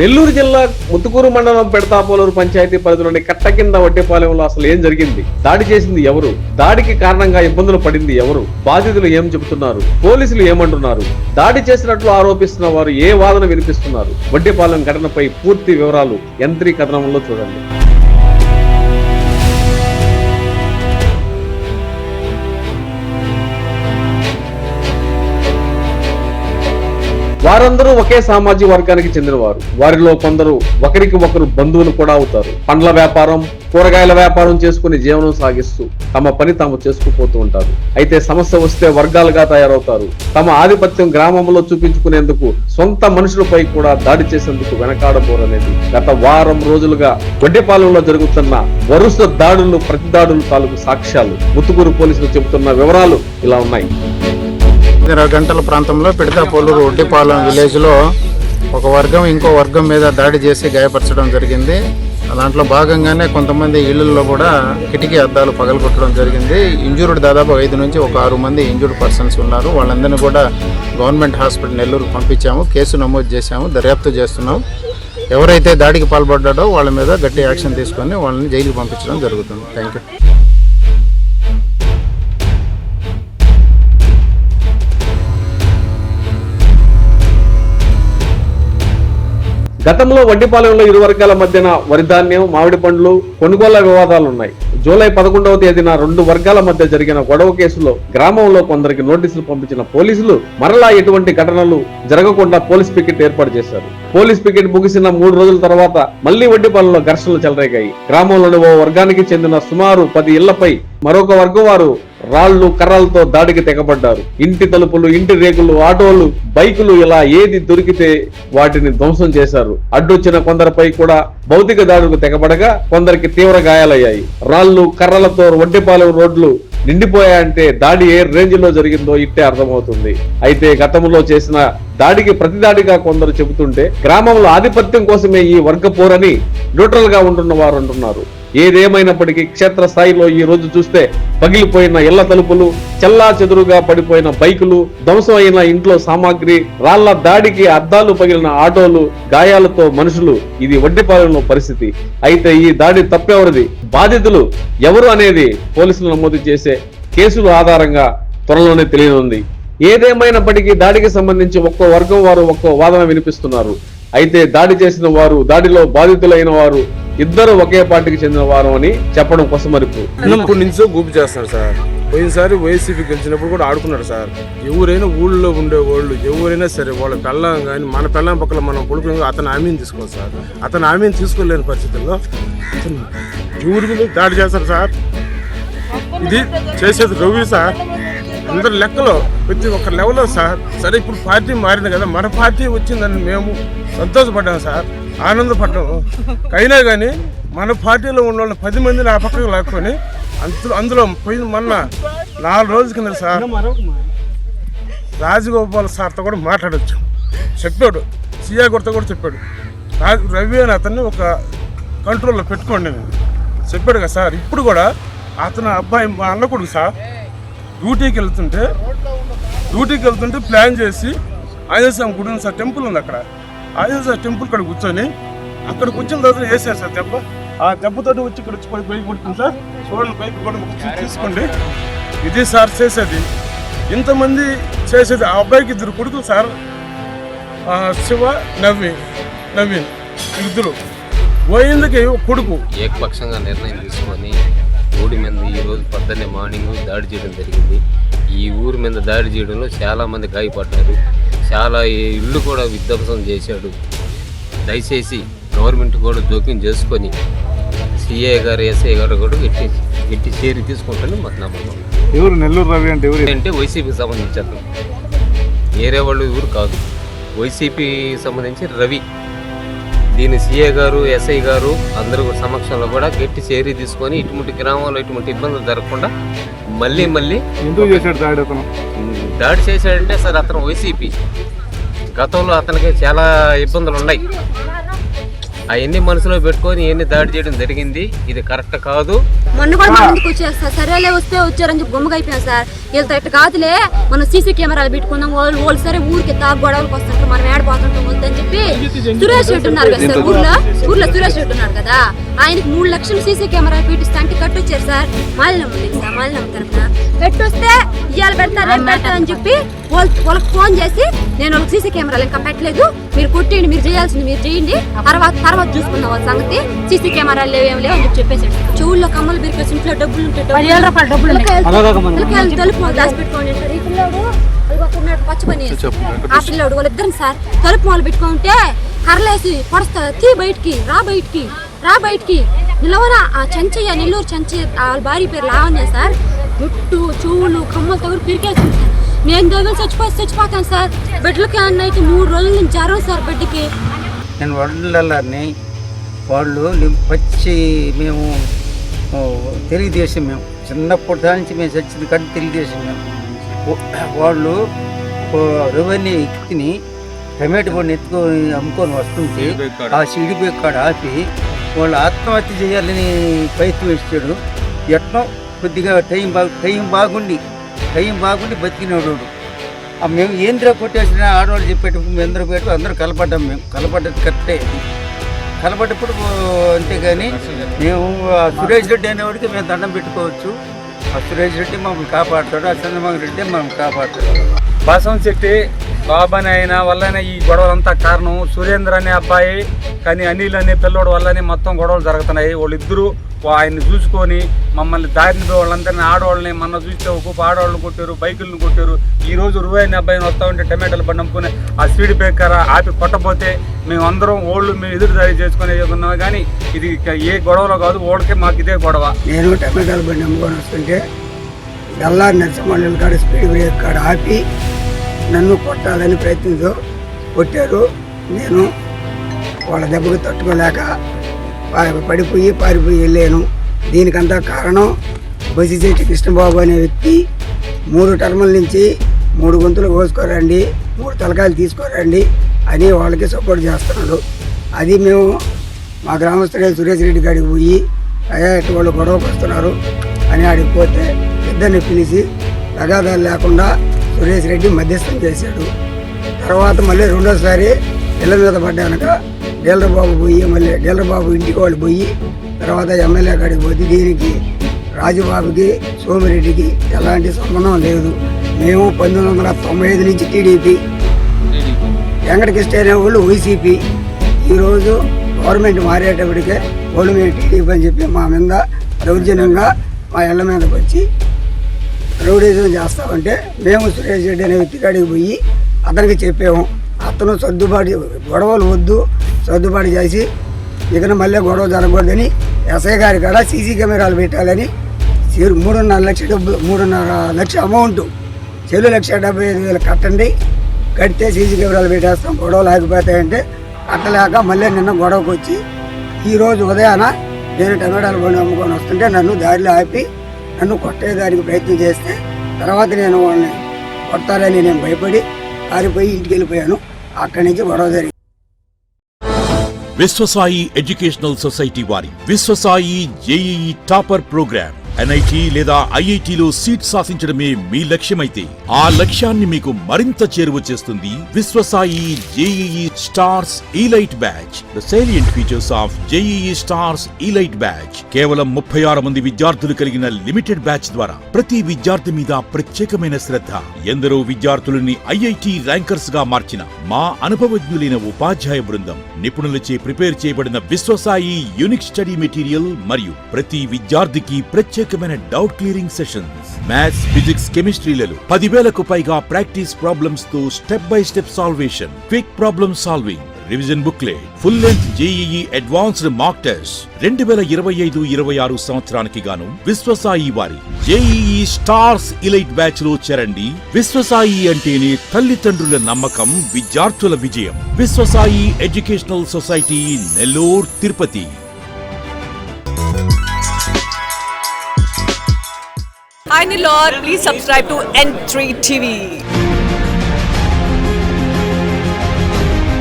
నెల్లూరు జిల్లా ముత్తుకూరు మండలం పెడతాపోలూరు పంచాయతీ పరిధిలోని కట్ట కింద వడ్డేపాలెంలో అసలు ఏం జరిగింది? దాడి చేసింది ఎవరు? దాడికి కారణంగా ఇబ్బందులు పడింది ఎవరు? బాధితులు ఏం చెబుతున్నారు? పోలీసులు ఏమంటున్నారు? దాడి చేసినట్లు ఆరోపిస్తున్న వారు ఏ వాదన వినిపిస్తున్నారు? వడ్డేపాలెం ఘటనపై పూర్తి వివరాలు యంత్రీ కథనంలో చూడండి. వారందరూ ఒకే సామాజిక వర్గానికి చెందినవారు. వారిలో కొందరు ఒకరికి ఒకరు బంధువులు కూడా అవుతారు. పండ్ల వ్యాపారం, కూరగాయల వ్యాపారం చేసుకుని జీవనం సాగిస్తూ తమ పని తాము చేసుకుపోతూ ఉంటారు. అయితే సమస్య వస్తే వర్గాలుగా తయారవుతారు. తమ ఆధిపత్యం గ్రామంలో చూపించుకునేందుకు సొంత మనుషులపై కూడా దాడి చేసేందుకు వెనకాడబోరనేది గత వారం రోజులుగా వడ్డేపాలెంలో జరుగుతున్న వరుస దాడులు, ప్రతి దాడులు తాలూకు సాక్ష్యాలు. ముత్తుకూరు పోలీసులు చెబుతున్న వివరాలు ఇలా ఉన్నాయి. 20 గంటల ప్రాంతంలో పెడతాపోలూరు వడ్డేపాలెం విలేజ్లో ఒక వర్గం ఇంకో వర్గం మీద దాడి చేసి గాయపరచడం జరిగింది. దాంట్లో భాగంగానే కొంతమంది ఇళ్లలో కూడా కిటికీ అద్దాలు పగలగొట్టడం జరిగింది. ఇంజూర్డ్ దాదాపు 5 నుంచి 6 మంది ఇంజూర్డ్ పర్సన్స్ ఉన్నారు. వాళ్ళందరినీ కూడా గవర్నమెంట్ హాస్పిటల్ నెల్లూరు పంపించాము. కేసు నమోదు చేశాము, దర్యాప్తు చేస్తున్నాం. ఎవరైతే దాడికి పాల్పడ్డాడో వాళ్ళ మీద గట్టి యాక్షన్ తీసుకొని వాళ్ళని జైలుకి పంపించడం జరుగుతుంది. Thank you. గతంలో వడ్డేపాలెంలో ఇరు వర్గాల మధ్యన వరిధాన్యం, మామిడి పండ్లు కొనుగోళ్ల వివాదాలున్నాయి. జూలై 11వ తేదీన 2 వర్గాల మధ్య జరిగిన గొడవ కేసులో గ్రామంలో కొందరికి నోటీసులు పంపించిన పోలీసులు మరలా ఎటువంటి ఘటనలు జరగకుండా పోలీస్ పికెట్ ఏర్పాటు చేశారు. పోలీస్ పికెట్ ముగిసిన 3 రోజుల తర్వాత మళ్లీ వడ్డేపాలెంలో ఘర్షణలు చెలరేగాయి. గ్రామంలోని ఓ వర్గానికి చెందిన సుమారు 10 ఇళ్లపై మరొక వర్గం వారు రాళ్లు, కర్రలతో దాడికి తెగబడ్డారు. ఇంటి తలుపులు, ఇంటి రేకులు, ఆటోలు, బైకులు ఇలా ఏది దొరికితే వాటిని ధ్వంసం చేశారు. అడ్డొచ్చిన కొందరిపై కూడా భౌతిక దాడులకు తెగబడగా కొందరికి తీవ్ర గాయాలయ్యాయి. రాళ్లు, కర్రలతో వడ్డేపాలెం రోడ్లు నిండిపోయాయంటే దాడి ఏ రేంజ్ లో జరిగిందో ఇట్టే అర్థమవుతుంది. అయితే గతంలో చేసిన దాడికి ప్రతిదాడిగా కొందరు చెబుతుంటే గ్రామంలో ఆధిపత్యం కోసమే ఈ వర్గ పోరని న్యూట్రల్ గా ఉంటున్న వారు అంటున్నారు. ఏదేమైనప్పటికీ క్షేత్ర స్థాయిలో ఈ రోజు చూస్తే పగిలిపోయిన ఇళ్ల తలుపులు, చెల్లా చెదురుగా పడిపోయిన బైకులు, ధ్వంసం అయిన ఇంట్లో సామాగ్రి, రాళ్ల దాడికి అద్దాలు పగిలిన ఆటోలు, గాయాలతో మనుషులు, ఇది వడ్డేపాలెంలో పరిస్థితి. అయితే ఈ దాడి తప్పెవరిది, బాధితులు ఎవరు అనేది పోలీసులు నమోదు చేసే కేసుల ఆధారంగా త్వరలోనే తెలియనుంది. ఏదేమైనప్పటికీ దాడికి సంబంధించి ఒక్కో వర్గం వారు ఒక్కో వాదన వినిపిస్తున్నారు. అయితే దాడి చేసిన వారు, దాడిలో బాధితులైన వారు ఇద్దరు ఒకే పార్టీకి చెందిన వారు అని చెప్పడం కొసమరుపు. ఇప్పటి నుంచో గూపు చేస్తున్నారు సార్. పోయినసారి వైసీపీ గెలిచినప్పుడు కూడా ఆడుకున్నాడు సార్. ఎవరైనా ఊళ్ళో ఉండేవాళ్ళు ఎవరైనా సరే వాళ్ళ పెళ్ళం కానీ మన పెళ్ళం పక్కన మనం కొడుకు అతను హామీని తీసుకోవాలి సార్. అతను హామీని తీసుకోలేని పరిస్థితుల్లో ఊరి మీద దాడి చేస్తారు సార్. ఇది చేసేది రవి సార్. అందరి లెక్కలో ప్రతి ఒక్క లెవెల్లో సార్. సరే ఇప్పుడు పార్టీ మారింది కదా, మన పార్టీ వచ్చిందని మేము సంతోషపడ్డాం సార్, ఆనందపడ్డాము. అయినా కానీ మన పార్టీలో ఉన్న వాళ్ళు 10 మందిని ఆ పక్కకు లాక్కొని అందులో పోయిన మొన్న 4 రోజుల కింద సార్ రాజగోపాల్ సార్తో కూడా మాట్లాడచ్చు చెప్పాడు. సిఐ గుర్త కూడా చెప్పాడు. రవి అని అతన్ని ఒక కంట్రోల్లో పెట్టుకోండి చెప్పాడు కదా సార్. ఇప్పుడు కూడా అతను అబ్బాయి మా అన్న కొడుకు సార్ డ్యూటీకి వెళ్తుంటే ప్లాన్ చేసి ఆంజనేయస్వామి గుడి ఉంది సార్, టెంపుల్ ఉంది అక్కడ. ఆంజనేయస్వామి టెంపుల్ ఇక్కడ కూర్చొని అక్కడికి వచ్చిన తర్వాత వేసారు సార్ దెబ్బ. ఆ దెబ్బతోటి వచ్చి ఇక్కడ వచ్చి బైక్ కొడుతుంది సార్. చూడండి బైక్ కూడా తీసుకోండి. ఇది సార్ చేసేది. ఇంతమంది చేసేది. ఆ అబ్బాయికి 2 కొడుకులు సార్, శివ, నవీన్ ఇద్దరు. పోయిందుకి కొడుకు ఏకపక్షంగా నిర్ణయం తీసుకొని ఊరి మీద ఈరోజు పొద్దున్నే మార్నింగ్ దాడి చేయడం జరిగింది. ఈ ఊరి మీద దాడి చేయడంలో చాలామంది గాయపడ్డారు. చాలా ఇళ్ళు కూడా విధ్వంసం చేశాడు. దయచేసి గవర్నమెంట్ కూడా జోక్యం చేసుకొని సిఐ గారు, ఎస్ఐ గారు కూడా గట్టి చేరి తీసుకుంటారని మాకు నమ్మకం. ఎవరు నెల్లూరు రవి అంటే ఎవరు అంటే వైసీపీకి సంబంధించి అతను, వేరే వాళ్ళు ఎవరు కాదు, వైసీపీ సంబంధించి రవి. దీన్ని సిఐ గారు, ఎస్ఐ గారు అందరూ సమక్షంలో కూడా గట్టి చర్య తీసుకొని ఇటువంటి గ్రామంలో ఇటువంటి ఇబ్బందులు జరగకుండా మళ్ళీ ఎందుకు చేశాడు దాడి చేశాడంటే సార్ అతను వైసీపీ. గతంలో అతనికి చాలా ఇబ్బందులు ఉన్నాయి. అవన్నీ మనసులో పెట్టుకొని ఎన్ని దాడి చేయడం జరిగింది. ఇది కరెక్ట్ కాదు. మొన్న కూడా మన ముందుకు వచ్చేస్తారు, సరేలే వస్తే వచ్చారని చెప్పి బొమ్మగా అయిపోయాం సార్. వీళ్ళతో ఇట్లా కాదులే, మనం సీసీ కెమెరాలు పెట్టుకుందాం, వాళ్ళు సరే ఊరికి గొడవలకు వస్తుంటారు, మనం ఏడపోతుంటాం వద్దని చెప్పి సురేష్ రెడ్డి ఉన్నారు కదా సార్, ఊర్లో సురేష్ రెడ్డి ఉన్నారు కదా, ఆయనకి 3 లక్షలు సీసీ కెమెరాలు పెట్టిస్తే అంటే కట్టొచ్చారు సార్. మాలినమ్మ తరఫున పెట్టొస్తే ఇవాళ పెడతారు రేపు పెడతారు అని చెప్పి వాళ్ళకి ఫోన్ చేసి, నేను వాళ్ళకి సీసీ కెమెరాలు ఇంకా పెట్టలేదు, మీరు కొట్టేయండి, మీరు చేయాల్సింది మీరు చేయండి, తర్వాత చూసుకున్న వాళ్ళ సంగతి, సీసీ కెమెరాలు లేవేం లేవు అని చెప్పేసాడు. చెవుల్లో కమ్మలు బిరికేసి ఇంట్లో డబ్బులు ఉంటే తలుపు దాచి పెట్టుకోండి సార్. ఈ పిల్లోడు పచ్చి పని ఆ పిల్లోడు వాళ్ళిద్దరిని సార్ తలుపు మొదలు పెట్టుకుంటే కర్రలేసి పొడస్తా, తీ బయటికి రా బయటికి నిలవరా. ఆ చెంచయ్య, నెల్లూరు చెంచయ్య వాళ్ళ భార్య పేరు లావణ్య సార్, జుట్టు చెవులు కమ్మలు తగులు పిరికేస్తుంది సార్. నేను దగ్గర చచ్చిపోతాను సార్. బెడ్లకి అన్నైతే 3 రోజుల నుంచి జ్వరం సార్ బెడ్కి. నేను వడ్లని వాళ్ళు పచ్చి మేము తెలుగుదేశం, మేము చిన్నప్పటి నుంచి మేము చచ్చింది కానీ తెలుగుదేశం. మేము వాళ్ళు రెవెన్యూ ఎక్కిని టమాటో పండు ఎత్తుకొని అమ్ముకొని వస్తుంటే ఆ సిడిపై కాడ ఆపి వాళ్ళు ఆత్మహత్య చేయాలని ప్రయత్నం ఇచ్చాడు. ఎట్నో కొద్దిగా టైం బాగుండి బతికినోడు. మేము ఏంద్రా కొట్టేసిన ఆడవాళ్ళు చెప్పేటప్పుడు మేము అందరూ కలపడ్డాం. మేము కలపడ్డది కరెక్టే, కలపడ్డప్పుడు అంతేగాని మేము సురేష్ రెడ్డి అనేవాడికి మేము దండం పెట్టుకోవచ్చు. ఆ సురేష్ రెడ్డి మమ్మల్ని కాపాడుతాడు, ఆ చంద్రబాబు రెడ్డి మమ్మల్ని కాపాడుతాడు. బాసం శెట్టి బాబాని అయిన వల్లనే ఈ గొడవలంతా కారణం సురేంద్ర అనే అబ్బాయి, కానీ అనిల్ అనే పిల్లోడు వల్లనే మొత్తం గొడవలు జరుగుతున్నాయి. వాళ్ళిద్దరూ ఆయన్ని చూసుకొని మమ్మల్ని దారిని వాళ్ళందరినీ ఆడవాళ్ళని మొన్న చూస్తే ఒక ఆడవాళ్ళని కొట్టారు, బైకులను కొట్టారు. ఈ రోజు రువై అనే అబ్బాయిని వస్తూ ఉంటే టమాటాలు బండి అమ్ముకుని ఆ స్పీడ్ బ్రేకర్ ఆపి కొట్టపోతే మేము అందరం మేము ఎదురు దారి చేసుకునే ఉన్నాము. కానీ ఇది ఏ గొడవలో కాదు, ఓడికే మాకు ఇదే గొడవ. నేను టమాటాలు బండి అమ్ముకొని వస్తుంటే గల్లారి నరసింహ కాడ స్పీడ్ బ్రేక్ కాడ ఆపి నన్ను కొట్టాలని ప్రయత్నించు కొట్టారు. నేను వాళ్ళ దెబ్బకు తట్టుకోలేక పారిపోయి వెళ్ళాను. దీనికంతా కారణం బొసిశెట్టి కృష్ణబాబు అనే వ్యక్తి 3 టర్ముల నుంచి 3 గొంతులు కోసుకోరండి, 3 తలకాయలు తీసుకోరండి అని వాళ్ళకి సపోర్ట్ చేస్తున్నాడు. అది మేము మా గ్రామస్తుడే సురేష్ రెడ్డి గారికి పోయి అయ్యా ఎటు వాళ్ళు గొడవకు వస్తున్నారు అని ఆడికి పోతే ఇద్దరిని పిలిచి తగాదాలు లేకుండా సురేష్ రెడ్డి మధ్యస్థం చేశాడు. తర్వాత మళ్ళీ రెండోసారి ఇళ్ళ మీద పడ్డాక డీలర్ బాబు ఇంటికి వాళ్ళు పోయి తర్వాత ఎమ్మెల్యే కాడికి పోతే దీనికి రాజుబాబుకి సోమిరెడ్డికి ఎలాంటి సంబంధం లేదు. మేము 1995 నుంచి టీడీపీ, వెంకటకృష్ణ అనే వాళ్ళు వైసీపీ. ఈరోజు గవర్నమెంట్ మారేటప్పటికే వాళ్ళు మేము టీడీపీ అని చెప్పి మా మీద దౌర్జన్యంగా మా ఇళ్ళ మీదకి వచ్చి రౌడీజం చేస్తామంటే మేము సురేష్ రెడ్డి అనే వ్యక్తి కాడికి పోయి అతనికి చెప్పాము. అతను గొడవలు వద్దు, సర్దుబాటు చేసి ఇక మళ్ళీ గొడవ జరగకూడదని ఎస్ఐ గారి కాడ సీసీ కెమెరాలు పెట్టాలని 3.5 లక్షల డబ్బులు, 3.5 లక్ష అమౌంట్, 1,75,000 కట్టండి, కడితే సీసీ కెమెరాలు పెట్టేస్తాం, గొడవలు ఆగిపోతాయంటే కట్టలేక మళ్ళీ నిన్న గొడవకు వచ్చి ఈరోజు ఉదయాన నేను టమాటాలు బండి అమ్ముకొని వస్తుంటే నన్ను దారిలో ఆపి నన్ను కొట్టేదానికి ప్రయత్నం చేస్తే తర్వాత నేను వాళ్ళని కొడతారని నేను భయపడి పారిపోయి ఇంటికి వెళ్ళిపోయాను. అక్కడి నుంచి గొడవ జరిగింది. విశ్వసాయి ఎడ్యుకేషనల్ సొసైటీ వారి Vishwasai JEE topper program NIT లేదా IITలో సీట్ సాధించడమే మీ లక్ష్యమైతే ఆ లక్ష్యాన్ని మీకు మరింత చేరువ చేస్తుంది Viswasai JEE stars elite batch. The salient features of JEE stars elite batch. కేవలం 36 మంది విద్యార్థులు కలిగిన లిమిటెడ్ బ్యాచ్ ద్వారా ప్రతి విద్యార్థి మీద ప్రత్యేకమైన శ్రద్ధ, ఎందరో విద్యార్థులని IIT ర్యాంకర్స్ గా మార్చిన మా అనుభవజ్ఞులైన ఉపాధ్యాయ బృందం, నిపుణులచే ప్రిపేర్ చేయబడిన విశ్వసాయి యూనిక్ స్టడీ మెటీరియల్ మరియు ప్రతి విద్యార్థికి ప్రత్యేకమైన doubt clearing sessions, maths, physics, కెమిస్ట్రీలలో 10,000కు పైగా ప్రాక్టీస్ ప్రాబ్లమ్స్ తో step by step solution, quick problem solving, revision booklet, full length JEE advanced mock test. 2025-26 సంవత్సరానికి గాను విశ్వసాయి వారి జేఈఈ స్టార్స్ ఇలైట్ బ్యాచ్ లో చేరండి. విశ్వసాయి అంటేనే తల్లిదండ్రుల నమ్మకం, విద్యార్థుల విజయం. Viswasai educational society, Nellore, Tirupati. Hi Nilor, please subscribe to N3 TV.